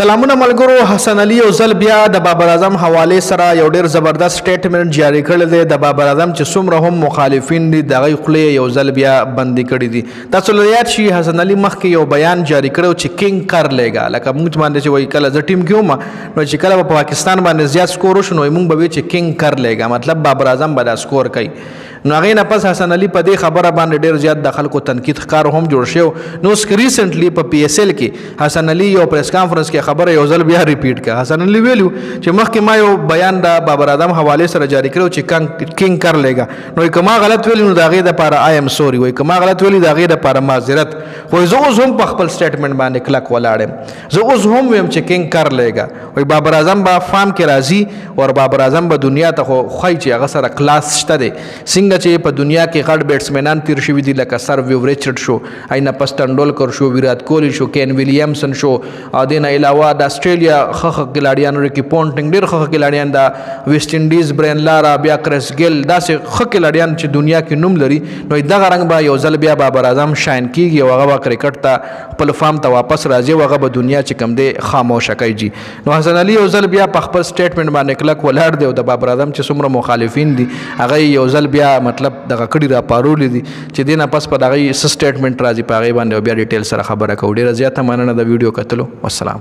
سلامونه ملګرو. حسن علي یو ځل بیا د بابر اعظم حواله سره یو ډیر زبردست سټیټمنټ جاری کړی دی. د بابر اعظم چې څومره هم مخالفین دي دغه خولې یو ځل بیا بندي کړي دي. تاسو له یاد شي حسن علي مخکې یو بیان جاری کړو چې کینګ کر لېګا، لکه موږ باندې چې وایي کله زه ټیم کې وم نو چې کله په پاکستان باندې زیات سکور وشو نو موږ به وایو چې کینګ کر لېګا، مطلب بابر اعظم به دا سکور کوي. نو هغې نه پس حسن علي په دې خبره باندې ډېر زیات د خلکو تنقید ښکار هم جوړ شو. نو ریسنټلی په پی ایس ایل کې حسن علي یو پریس کانفرنس کې خبره یو ځل بیا ریپیټ کړه. حسن علي ویلو چې مخکې ما یو بیان د بابر اعظم حواله سره جاری کړو چې کینګ کر لېګا، نو که ما غلط ویلی نو د هغې دپاره آی ایم سوري، وایي که ما غلط ویلی د هغې دپاره معذرت. وایي زه اوس هم په خپل سټیټمنټ باندې کلک ولاړ یم، زه اوس هم ویم چې کینګ کر لېګا. وایي بابر اعظم به فارم کې راځي او بابر اعظم به دنیا ته خو ښایي چې هغه سره کلاس شته دی، څنګه چې په دنیا کې غټ بیټسمینان تیر شوي دي لکه سر ویو ریچرډ شو، اینا پس ټنډولکر شو، ویرات کوهلی شو، کین ویلیامسن شو، او دې نه علاوه د اسټرالیا ښه کلاړیان ریکی پونټنګ ډېر ښه کلاړیان، د ویسټ انډیز برین لارا، بیا کرس ګیل، داسې ښه کلاړیان چې دنیا کې نوم لري. نو دغه رنګ به یو ځل بیا بابر اعظم شاین کېږي او هغه به کرکټ ته خپل فارم ته واپس راځي او هغه به دنیا چې کوم دی خاموشه کوي جي. نو حسن علي یو ځل بیا په خپل سټیټمنټ باندې کلک ولاړ دی او د بابر اعظم چې څومره مخالفین دي هغه یو ځل بیا مطلب دغه کړي را پارولې دي چې دې نه پس په دغه سټیټمنټ راځي په هغې باندې بیا ډیټیل سره خبره کوو. ډېره زیاته مننه د ویډیو کتلو. والسلام.